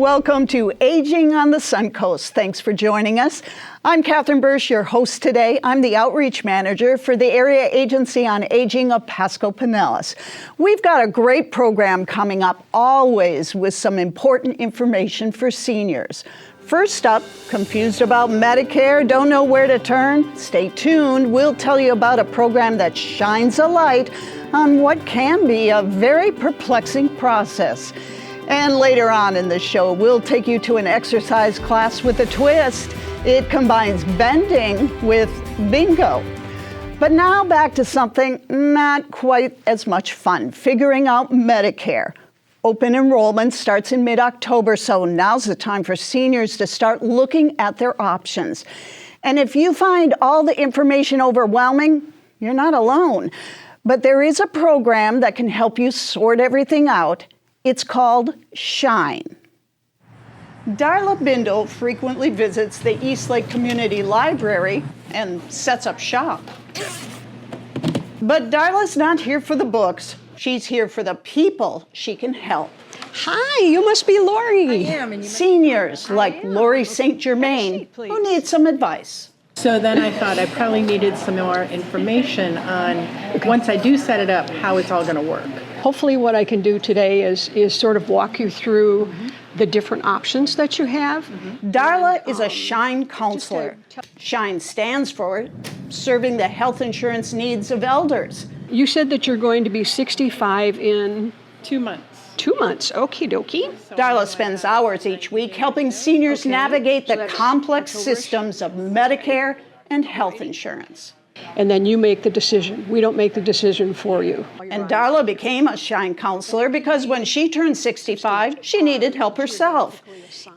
welcome to Aging on the Suncoast. Thanks for joining us. I'm Catherine Bursch, your host today. I'm the Outreach Manager for the Area Agency on Aging of Pasco Pinellas. We've got a great program coming up, always with some important information for seniors. First up, confused about Medicare, don't know where to turn? Stay tuned. We'll tell you about a program that shines a light on what can be a very perplexing process. And later on in the show, we'll take you to an exercise class with a twist. It combines bending with bingo. But now back to something not quite as much fun, figuring out Medicare. Open enrollment starts in mid-October, so now's the time for seniors to start looking at their options. And if you find all the information overwhelming, you're not alone. But there is a program that can help you sort everything out. It's called Shine. Darla Bindle frequently visits the Eastlake Community Library and sets up shop. But Darla's not here for the books. She's here for the people she can help. Hi, you must be Lori. I am. And Seniors like Lori St. Germain who need some advice. So then I thought I probably needed some more information on, once I do set it up, how it's all going to work. Hopefully what I can do today is sort of walk you through the different options that you have. Darla is a Shine counselor. Shine stands for Serving the Health Insurance Needs of Elders. You said that you're going to be 65 in 2 months. 2 months. Okie dokie. Darla spends hours each week helping seniors navigate the complex systems of Medicare and health insurance. And then you make the decision. We don't make the decision for you. And Darla became a Shine counselor because when she turned 65, she needed help herself.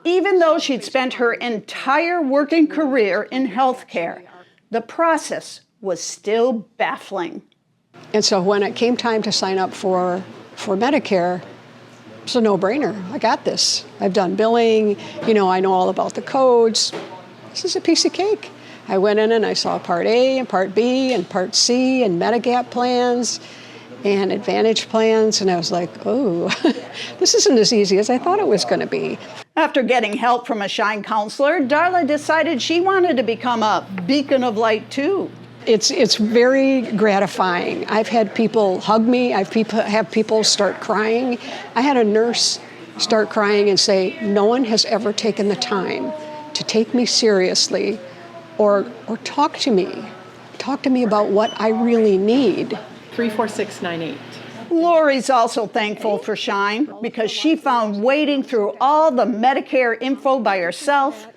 Even though she'd spent her entire working career in healthcare, the process was still baffling. And so when it came time to sign up for Medicare, it's a no-brainer. I got this. I've done billing. I know all about the codes. This is a piece of cake. I went in and I saw Part A and Part B and Part C and Medigap plans and Advantage plans, and I was like, oh, this isn't as easy as I thought it was going to be. After getting help from a Shine counselor, Darla decided she wanted to become a beacon of light too. It's very gratifying. I've had people hug me. I've have people start crying. I had a nurse start crying and say, no one has ever taken the time to take me seriously or talk to me about what I really need. 34698. Lori's also thankful for Shine because she found wading through all the Medicare info by herself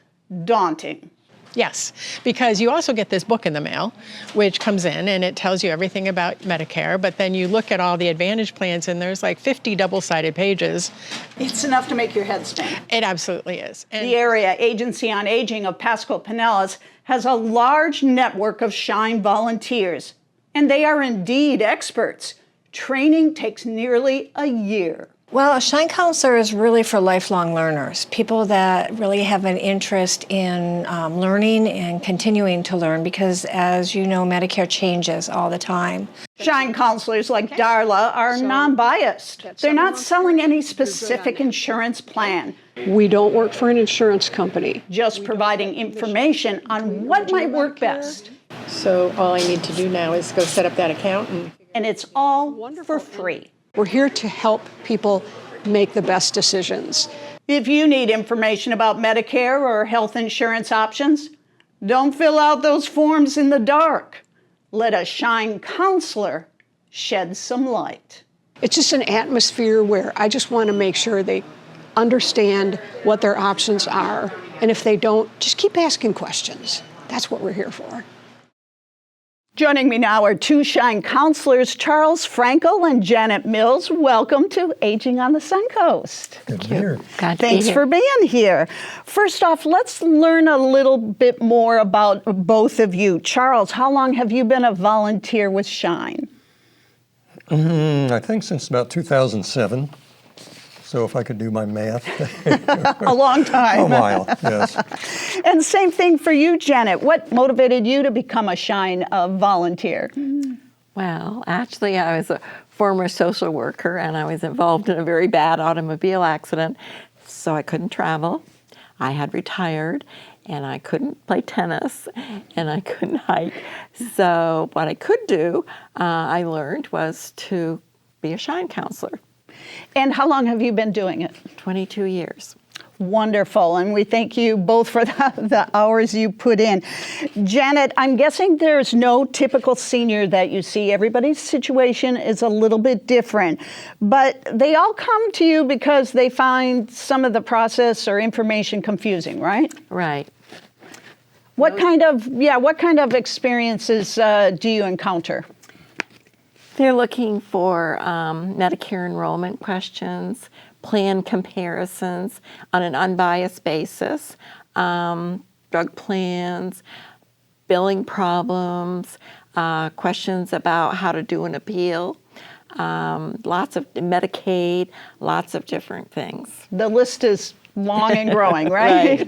daunting. Yes, because you also get this book in the mail, which comes in and it tells you everything about Medicare, but then you look at all the Advantage plans and there's like 50 double-sided pages. It's enough to make your head spin. It absolutely is. And the Area Agency on Aging of Pasco Pinellas has a large network of Shine volunteers, and they are indeed experts. Training takes nearly a year. Well, a Shine counselor is really for lifelong learners, people that really have an interest in learning and continuing to learn because, as you know, Medicare changes all the time. Shine counselors like Darla are non-biased. They're not selling any specific insurance plan. We don't work for an insurance company. Just providing information on what might work best. so all I need to do now is go set up that account. And it's all for free. We're here to help people make the best decisions. If you need information about Medicare or health insurance options, don't fill out those forms in the dark. Let a Shine counselor shed some light. It's just an atmosphere where I just want to make sure they understand what their options are. And if they don't, just keep asking questions. That's what we're here for. Joining me now are two Shine counselors, Charles Frankel and Janet Mills. Welcome to Aging on the Suncoast. Good to be here. Thanks for being here. First off, let's learn a little bit more about both of you. Charles, how long have you been a volunteer with Shine? I think since about 2007. So if I could do my math. A long time. A while, yes. And same thing for you, Janet. What motivated you to become a Shine volunteer? Well, actually, I was a former social worker, and I was involved in a very bad automobile accident. so I couldn't travel. I had retired, and I couldn't play tennis, and I couldn't hike. So what I could do, I learned, was to be a Shine counselor. And how long have you been doing it? 22 years. Wonderful, and we thank you both for the hours you put in. Janet, I'm guessing there's no typical senior that you see. Everybody's situation is a little bit different, but they all come to you because they find some of the process or information confusing, right? Right. What kind of experiences do you encounter? They're looking for Medicare enrollment questions, plan comparisons on an unbiased basis, drug plans, billing problems, questions about how to do an appeal, lots of Medicaid, lots of different things. The list is long and growing, right?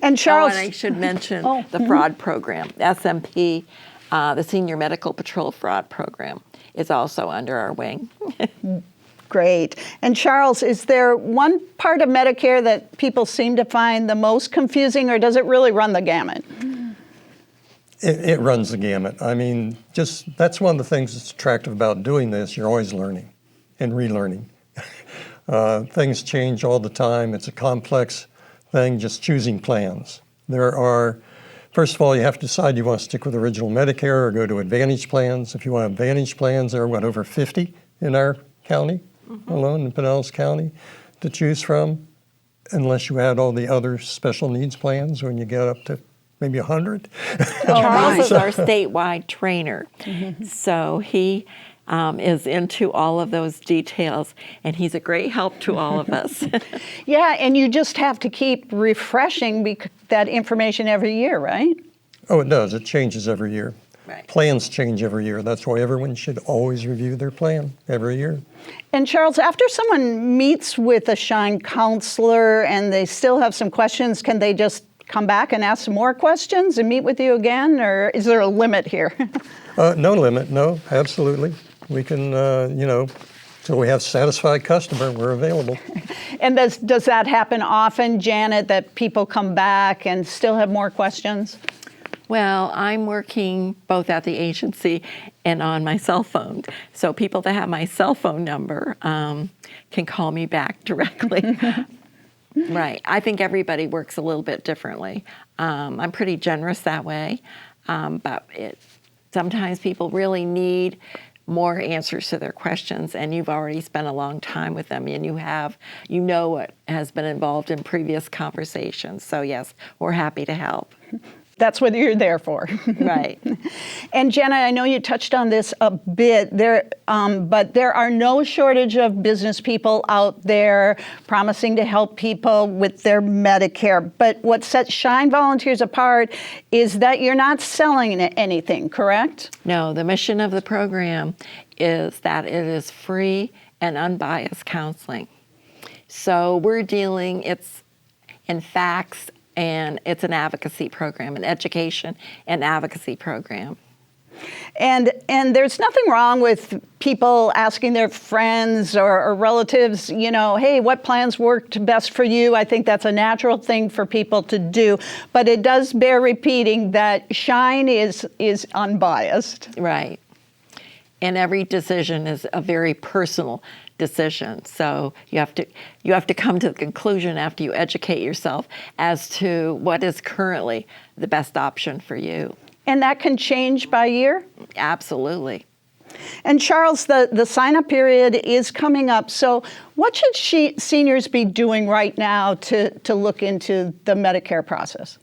And Charles, and I should mention the fraud program, SMP, the Senior Medical Patrol Fraud Program, is also under our wing. Great. And Charles, is there one part of Medicare that people seem to find the most confusing, or does it really run the gamut? It runs the gamut. I mean, that's one of the things that's attractive about doing this. You're always learning and relearning. Things change all the time. It's a complex thing, just choosing plans. First of all, you have to decide you want to stick with original Medicare or go to Advantage plans. If you want Advantage plans, there are, over 50 in our county alone, in Pinellas County, to choose from, unless you add all the other special needs plans when you get up to maybe 100. Charles is our statewide trainer, so he is into all of those details, and he's a great help to all of us. Yeah, and you just have to keep refreshing that information every year, right? Oh, it does. It changes every year. Right. Plans change every year. That's why everyone should always review their plan every year. And Charles, after someone meets with a Shine counselor and they still have some questions, can they just come back and ask some more questions and meet with you again, or is there a limit here? No limit. No, absolutely. We can, till we have satisfied customer, we're available. And does that happen often, Janet, that people come back and still have more questions? Well, I'm working both at the agency and on my cell phone. So people that have my cell phone number can call me back directly. Right. I think everybody works a little bit differently. I'm pretty generous that way. But sometimes people really need more answers to their questions, and you've already spent a long time with them, and you know what has been involved in previous conversations. So yes, we're happy to help. That's what you're there for. Right. And Jenna, I know you touched on this a bit, but there are no shortage of business people out there promising to help people with their Medicare. But what sets Shine volunteers apart is that you're not selling anything, correct? No, the mission of the program is that it is free and unbiased counseling. So it's in facts, and it's an advocacy program, an education and advocacy program. And there's nothing wrong with people asking their friends or relatives, hey, what plans worked best for you? I think that's a natural thing for people to do. But it does bear repeating that Shine is unbiased. Right. And every decision is a very personal decision. So you have to come to the conclusion after you educate yourself as to what is currently the best option for you. And that can change by year? Absolutely. And Charles, the sign-up period is coming up. So what should seniors be doing right now to look into the Medicare process?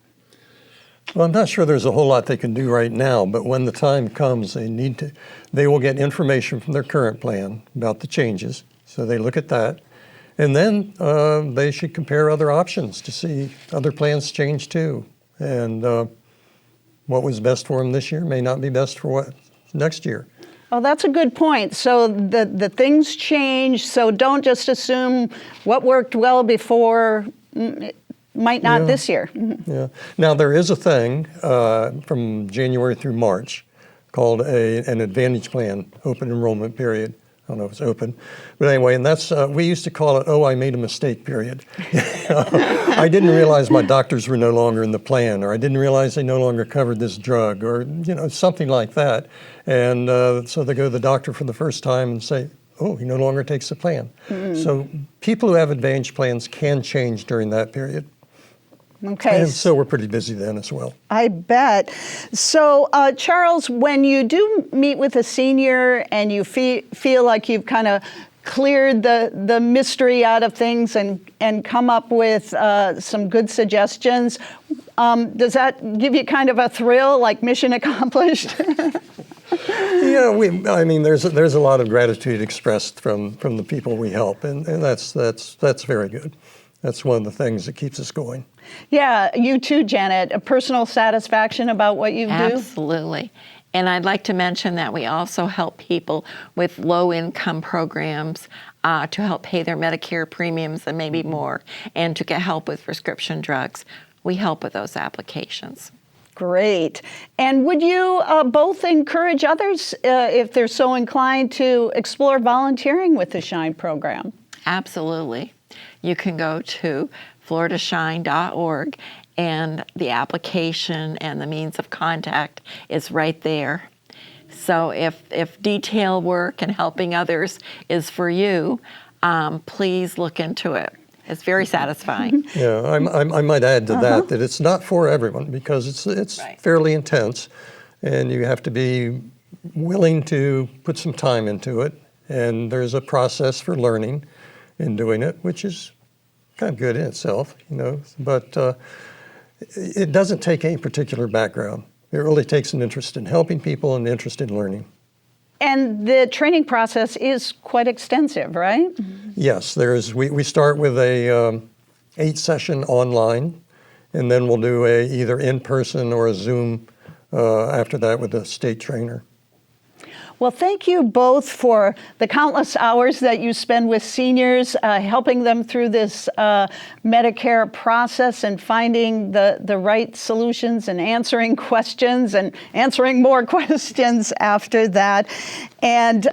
Well, I'm not sure there's a whole lot they can do right now, but when the time comes, they will get information from their current plan about the changes. So they look at that. And then they should compare other options to see other plans change too. And what was best for them this year may not be best for what next year. Oh, that's a good point. So the things change, so don't just assume what worked well before might not this year. Yeah. Now, there is a thing from January through March called an Advantage Plan open enrollment period. don't know if it's open. But anyway, and that's, we used to call it, oh, I made a mistake period. I didn't realize my doctors were no longer in the plan, or I didn't realize they no longer covered this drug, or, something like that. And so they go to the doctor for the first time and say, oh, he no longer takes the plan. So people who have Advantage plans can change during that period. Okay. And so we're pretty busy then as well. I bet. So, Charles, when you do meet with a senior and you feel like you've kind of cleared the mystery out of things and come up with some good suggestions, does that give you kind of a thrill, like mission accomplished? There's a lot of gratitude expressed from the people we help, and that's very good. That's one of the things that keeps us going. Yeah, you too, Janet. A personal satisfaction about what you do? Absolutely. And I'd like to mention that we also help people with low-income programs to help pay their Medicare premiums and maybe more, and to get help with prescription drugs. We help with those applications. Great. And would you both encourage others, if they're so inclined, to explore volunteering with the SHINE program? Absolutely. You can go to floridashine.org, and the application and the means of contact is right there. So if detail work and helping others is for you, please look into it. It's very satisfying. Yeah, I might add to that it's not for everyone, because it's Right. fairly intense, and you have to be willing to put some time into it. And there's a process for learning and doing it, which is kind of good in itself, But it doesn't take any particular background. It really takes an interest in helping people and an interest in learning. And the training process is quite extensive, right? Yes, we start with a 8-session online, and then we'll do either in-person or a Zoom after that with a state trainer. Well, thank you both for the countless hours that you spend with seniors, helping them through this Medicare process and finding the right solutions and answering questions and answering more questions after that. And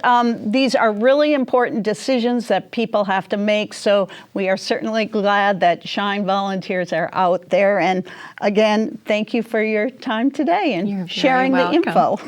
these are really important decisions that people have to make. So we are certainly glad that SHINE volunteers are out there. And again, thank you for your time today and sharing the info.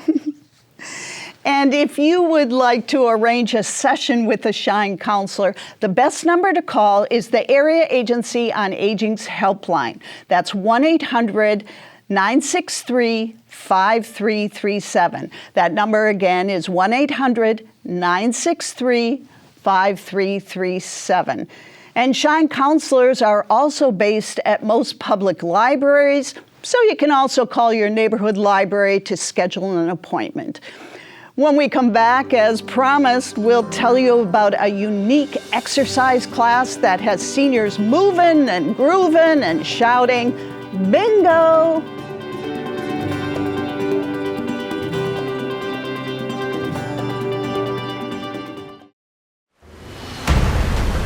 And if you would like to arrange a session with a SHINE counselor, the best number to call is the Area Agency on Aging's Helpline. That's 1-800-963-5337. That number again is 1-800-963-5337. And SHINE counselors are also based at most public libraries, so you can also call your neighborhood library to schedule an appointment. When we come back, as promised, we'll tell you about a unique exercise class that has seniors moving and grooving and shouting, bingo!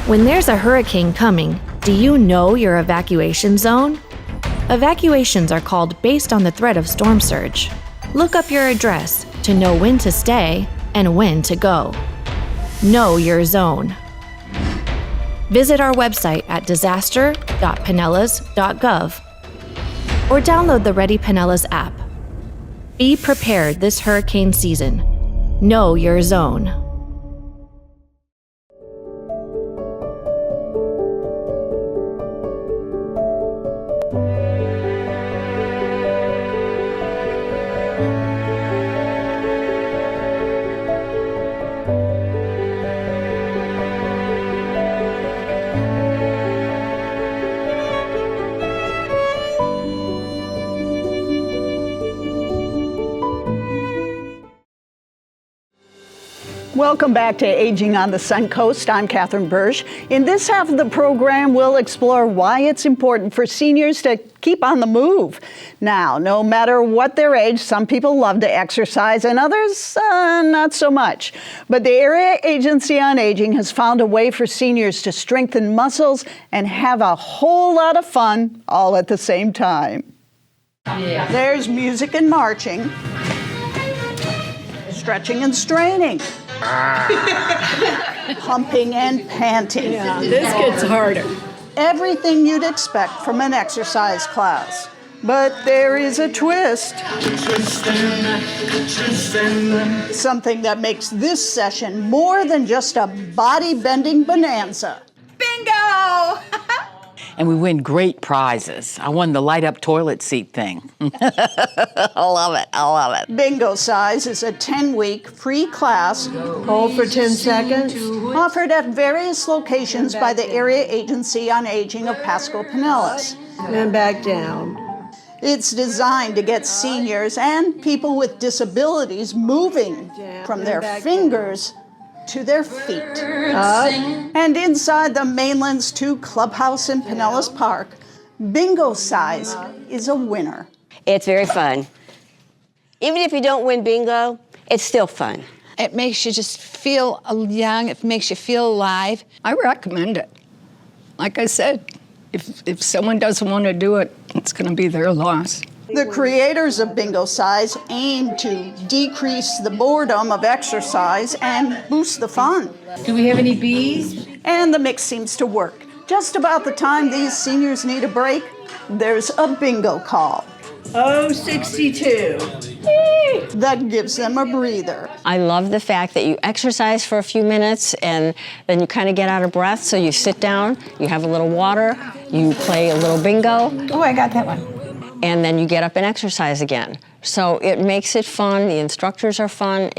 When there's a hurricane coming, do you know your evacuation zone? Evacuations are called based on the threat of storm surge. Look up your address to know when to stay and when to go. Know your zone. Visit our website at disaster.pinellas.gov or download the Ready Pinellas app. Be prepared this hurricane season. Know your zone. Welcome back to Aging on the Suncoast. I'm Catherine Bursch. In this half of the program, we'll explore why it's important for seniors to keep on the move. Now, no matter what their age, some people love to exercise and others not so much. But the Area Agency on Aging has found a way for seniors to strengthen muscles and have a whole lot of fun all at the same time. Yeah. There's music and marching, stretching and straining. pumping and panting. Yeah, this gets harder. Everything you'd expect from an exercise class. But there is a twist. Something that makes this session more than just a body-bending bonanza. Bingo! And we win great prizes. I won the light-up toilet seat thing. I love it. I love it. BINGOCIZE is a 10-week free class. Hold for 10 seconds. Offered at various locations by the Area Agency on Aging of Pasco Pinellas. And back down. It's designed to get seniors and people with disabilities moving from their fingers to their feet. And inside the Mainland's 2 clubhouse in Pinellas Park, BINGOCIZE is a winner. It's very fun. Even if you don't win bingo, it's still fun. It makes you just feel young. It makes you feel alive. I recommend it. Like I said, if someone doesn't want to do it, it's going to be their loss. The creators of BINGOCIZE aim to decrease the boredom of exercise and boost the fun. Do we have any bees? And the mix seems to work. Just about the time these seniors need a break, there's a bingo call. 062. That gives them a breather. I love the fact that you exercise for a few minutes and then you kind of get out of breath, so you sit down, you have a little water, you play a little bingo. Oh, I got that one. And then you get up and exercise again. So it makes it fun, the instructors are fun.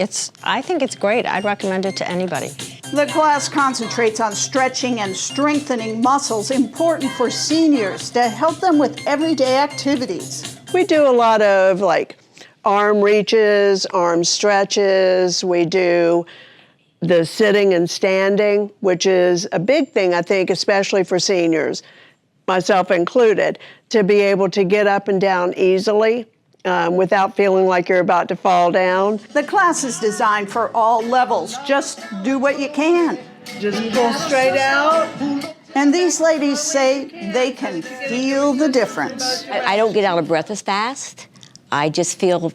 I think it's great. I'd recommend it to anybody. The class concentrates on stretching and strengthening muscles important for seniors to help them with everyday activities. We do a lot of like arm reaches, arm stretches. We do the sitting and standing, which is a big thing, I think, especially for seniors, myself included, to be able to get up and down easily without feeling like you're about to fall down. The class is designed for all levels. Just do what you can. Just pull straight out. And these ladies say they can feel the difference. I don't get out of breath as fast. I just feel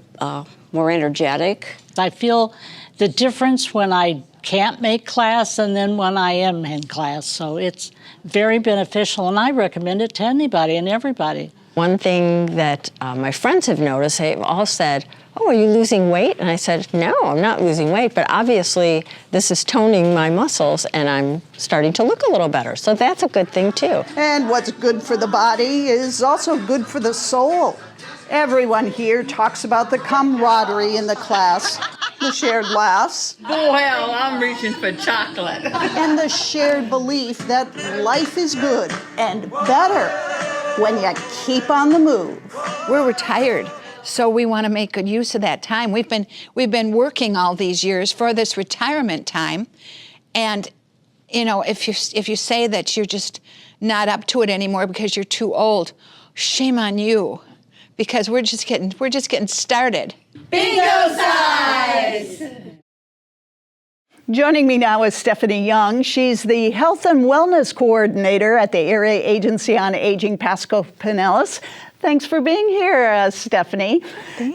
more energetic. I feel the difference when I can't make class and then when I am in class. So it's very beneficial, and I recommend it to anybody and everybody. One thing that my friends have noticed, they've all said, "Oh, are you losing weight?" And I said, "No, I'm not losing weight, but obviously this is toning my muscles and I'm starting to look a little better." So that's a good thing too. And what's good for the body is also good for the soul. Everyone here talks about the camaraderie in the class, the shared laughs, Well, I'm reaching for chocolate. and the shared belief that life is good and better when you keep on the move. We're retired, so we want to make good use of that time. We've been working all these years for this retirement time, and you know, if you say that you're just not up to it anymore because you're too old, shame on you, because we're just getting started. BINGOCIZE! Joining me now is Stephanie Young. She's the Health and Wellness Coordinator at the Area Agency on Aging Pasco Pinellas. Thanks for being here, Stephanie.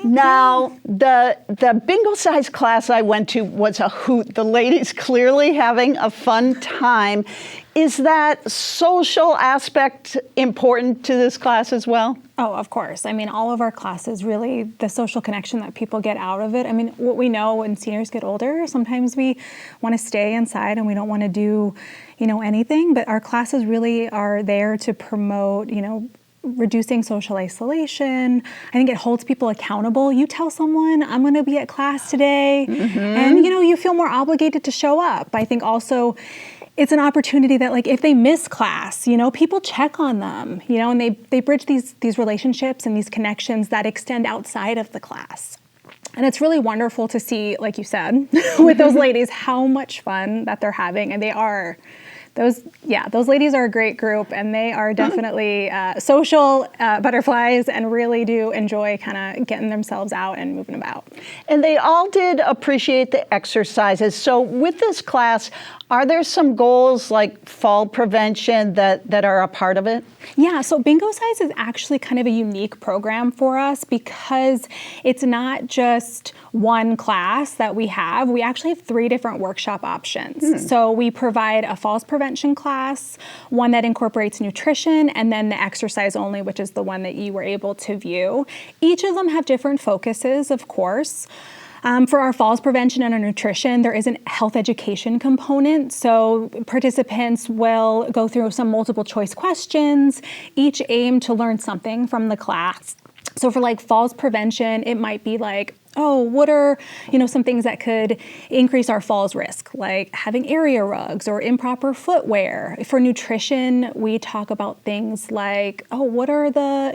Now, the BINGOCIZE class I went to was a hoot. The ladies clearly having a fun time. Is that social aspect important to this class as well? Oh, of course. I mean, all of our classes, really, the social connection that people get out of it. I mean, what we know when seniors get older, sometimes we want to stay inside and we don't want to do, anything. But our classes really are there to promote, reducing social isolation. I think it holds people accountable. You tell someone, I'm going to be at class today, and you feel more obligated to show up. I think also it's an opportunity that, like, if they miss class, people check on them, and they bridge these relationships and these connections that extend outside of the class. And it's really wonderful to see, like you said, with those ladies, how much fun that they're having, and they are. Those ladies are a great group, and they are definitely social butterflies and really do enjoy kind of getting themselves out and moving about. And they all did appreciate the exercises. So with this class, Are there some goals like fall prevention that are a part of it? Yeah, so BingoCize is actually kind of a unique program for us because it's not just one class that we have. We actually have 3 different workshop options. So we provide a falls prevention class, one that incorporates nutrition, and then the exercise only, which is the one that you were able to view. Each of them have different focuses, of course. For our falls prevention and our nutrition, there is a health education component. So participants will go through some multiple choice questions, each aim to learn something from the class. So for like falls prevention, it might be like, oh, what are, some things that could increase our falls risk, like having area rugs or improper footwear. For nutrition, we talk about things like, oh, what are the,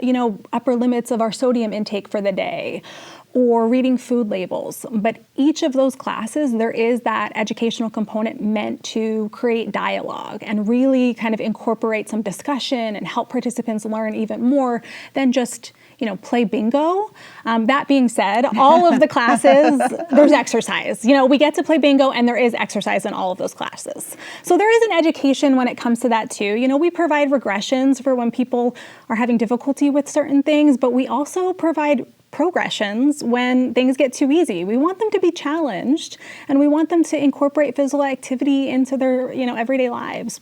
upper limits of our sodium intake for the day? Or reading food labels. But each of those classes, there is that educational component meant to create dialogue and really kind of incorporate some discussion and help participants learn even more than just play bingo. That being said, all of the classes, there's exercise. We get to play bingo and there is exercise in all of those classes. So there is an education when it comes to that too. We provide regressions for when people are having difficulty with certain things, but we also provide progressions when things get too easy. We want them to be challenged and we want them to incorporate physical activity into their, everyday lives.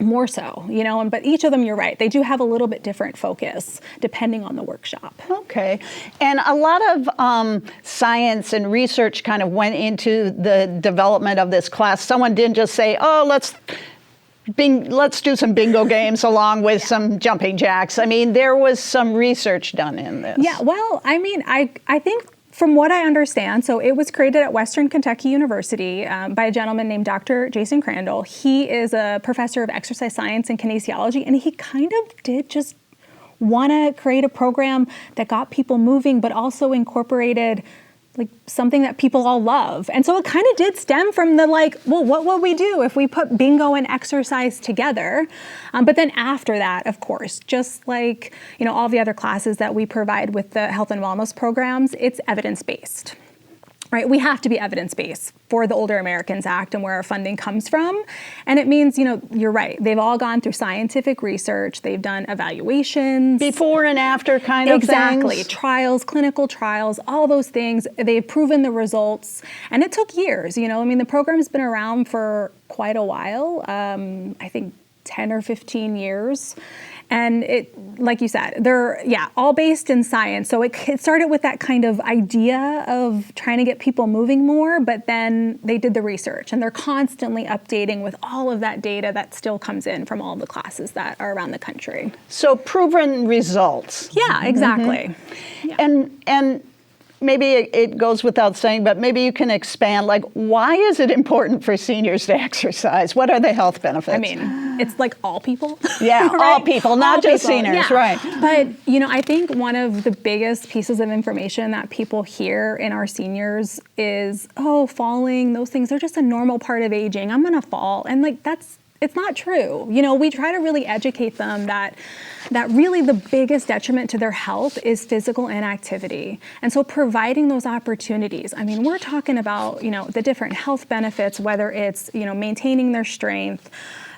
More so, but each of them, you're right, they do have a little bit different focus depending on the workshop. Okay. And a lot of science and research kind of went into the development of this class. Someone didn't just say, oh, let's do some bingo games along with some jumping jacks. I mean, there was some research done in this. Yeah, well, I think from what I understand, so it was created at Western Kentucky University by a gentleman named Dr. Jason Crandall. He is a professor of exercise science and kinesiology, and he kind of did just want to create a program that got people moving, but also incorporated like something that people all love. And so it kind of did stem from the what would we do if we put bingo and exercise together? But then after that, of course, just like, all the other classes that we provide with the health and wellness programs, it's evidence-based. Right? We have to be evidence-based for the Older Americans Act and where our funding comes from. And it means, you're right. They've all gone through scientific research. They've done evaluations. Before and after kind of things. Exactly. Trials, clinical trials, all those things. They've proven the results. And it took years. The program's been around for quite a while. I think 10 or 15 years. And it, like you said, they're, all based in science. So it started with that kind of idea of trying to get people moving more, but then they did the research and they're constantly updating with all of that data that still comes in from all the classes that are around the country. So proven results. Yeah, exactly. Mm-hmm. Yeah. And maybe it goes without saying, but maybe you can expand, why is it important for seniors to exercise? What are the health benefits? I mean, it's like all people. Yeah, right? all people, not just people. seniors, yeah. right. But, I think one of the biggest pieces of information that people hear in our seniors is, oh, falling, those things are just a normal part of aging. I'm going to fall. And it's not true. We try to really educate them that really the biggest detriment to their health is physical inactivity. And so providing those opportunities, we're talking about, the different health benefits, whether it's, maintaining their strength,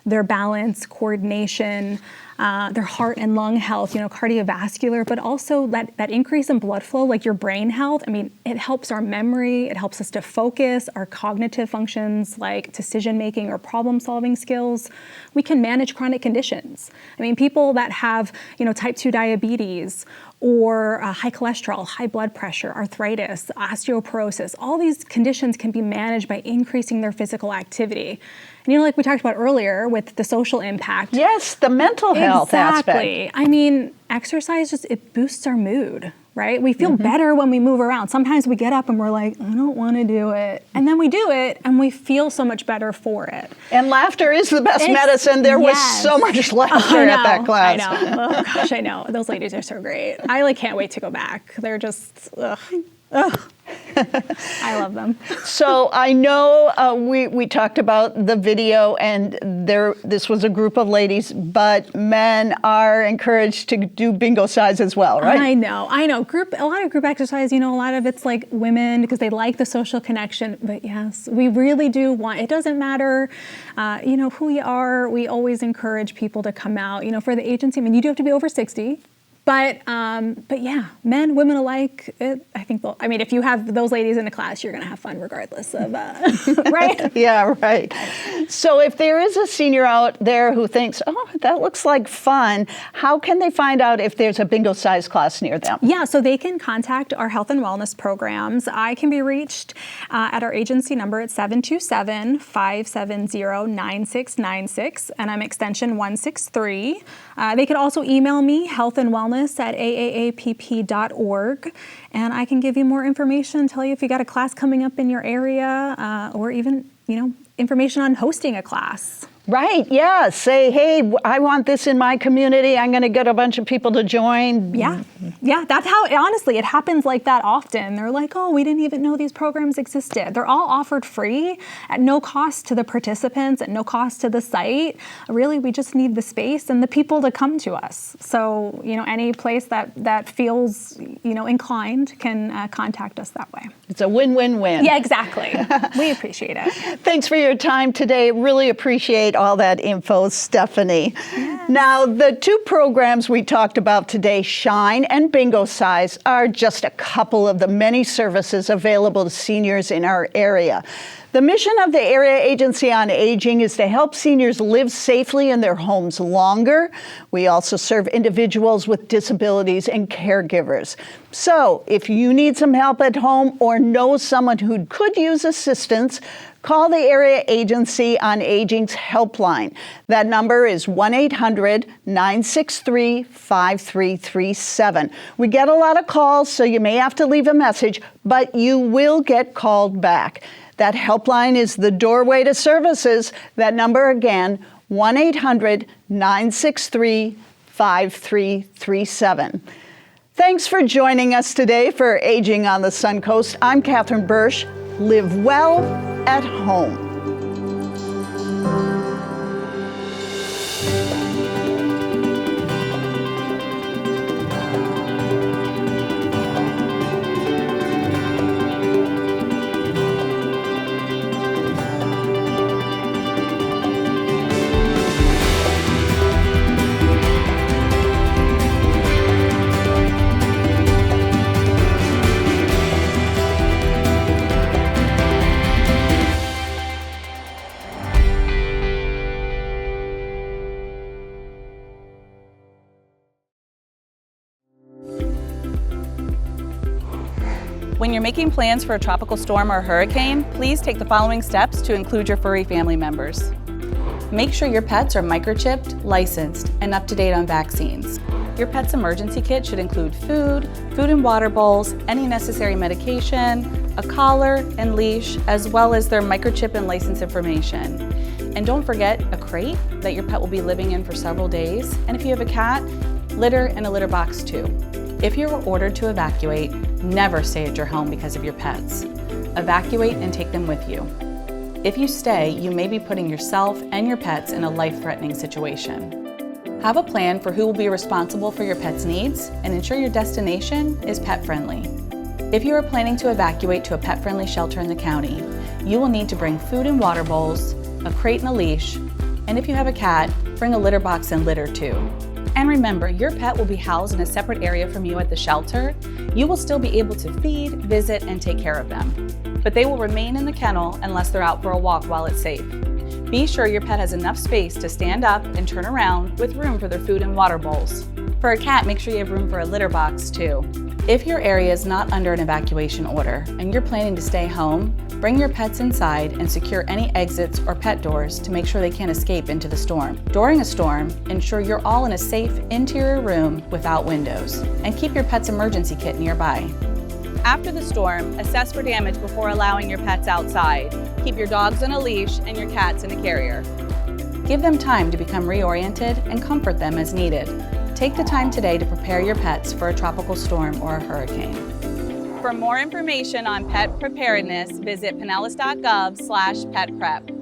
their balance, coordination, their heart and lung health, cardiovascular, but also that increase in blood flow, like your brain health. It helps our memory, it helps us to focus, our cognitive functions like decision-making or problem-solving skills. We can manage chronic conditions. People that have, type 2 diabetes or high cholesterol, high blood pressure, arthritis, osteoporosis, all these conditions can be managed by increasing their physical activity. And like we talked about earlier with the social impact. Yes, the mental health aspect. Exercise it boosts our mood, right? We feel better when we move around. Sometimes we get up and we're like, I don't want to do it. And then we do it and we feel so much better for it. And laughter is the best medicine. There was so much laughter at that class. I know. Oh gosh, I know. Those ladies are so great. I can't wait to go back. They're just, ugh. I love them. So I know we talked about the video, and this was a group of ladies, but men are encouraged to do BINGOCIZE as well, right? I know. A lot of group exercise, a lot of it's like women because they like the social connection. But yes, we really do want, it doesn't matter, who you are. We always encourage people to come out, for the agency. I mean, you do have to be over 60. But yeah, men, women alike. If you have those ladies in a class, you're going to have fun regardless of, right? Yeah, right. So if there is a senior out there who thinks, oh, that looks like fun, how can they find out if there's a BINGOCIZE class near them? Yeah, so they can contact our health and wellness programs. I can be reached at our agency number at 727-570-9696, and I'm extension 163. They could also email me, healthandwellness@aaapp.org, and I can give you more information, tell you if you got a class coming up in your area, or even, information on hosting a class. Right, yeah. Say, hey, I want this in my community. I'm going to get a bunch of people to join. Yeah, that's how, honestly, it happens like that often. They're like, oh, we didn't even know these programs existed. They're all offered free at no cost to the participants, at no cost to the site. Really, we just need the space and the people to come to us. So, any place that feels, inclined can contact us that way. It's a win-win-win. Yeah, exactly. We appreciate it. Thanks for your time today. Really appreciate all that info, Stephanie. Yes. Now, the two programs we talked about today, Shine and BINGOCIZE, are just a couple of the many services available to seniors in our area. The mission of the Area Agency on Aging is to help seniors live safely in their homes longer. We also serve individuals with disabilities and caregivers. So if you need some help at home or know someone who could use assistance, call the Area Agency on Aging's Helpline. That number is 1-800-963-5337. We get a lot of calls, so you may have to leave a message, but you will get called back. That helpline is the doorway to services. That number again, 1-800-963-5337. Thanks for joining us today for Aging on the Suncoast. I'm Catherine Bursch. Live well at home. When you're making plans for a tropical storm or hurricane, please take the following steps to include your furry family members. Make sure your pets are microchipped, licensed, and up to date on vaccines. Your pet's emergency kit should include food and water bowls, any necessary medication, a collar and leash, as well as their microchip and license information. And don't forget a crate that your pet will be living in for several days. And if you have a cat, litter and a litter box too. If you are ordered to evacuate, never stay at your home because of your pets. Evacuate and take them with you. If you stay, you may be putting yourself and your pets in a life-threatening situation. Have a plan for who will be responsible for your pet's needs and ensure your destination is pet-friendly. If you are planning to evacuate to a pet-friendly shelter in the county, you will need to bring food and water bowls, a crate and a leash, and if you have a cat, bring a litter box and litter too. And remember, your pet will be housed in a separate area from you at the shelter. You will still be able to feed, visit, and take care of them. But they will remain in the kennel unless they're out for a walk while it's safe. Be sure your pet has enough space to stand up and turn around with room for their food and water bowls. For a cat, make sure you have room for a litter box too. If your area is not under an evacuation order and you're planning to stay home, bring your pets inside and secure any exits or pet doors to make sure they can't escape into the storm. During a storm, ensure you're all in a safe interior room without windows, and keep your pet's emergency kit nearby. After the storm, assess for damage before allowing your pets outside. Keep your dogs on a leash and your cats in a carrier. Give them time to become reoriented and comfort them as needed. Take the time today to prepare your pets for a tropical storm or a hurricane. For more information on pet preparedness, visit pinellas.gov/petprep.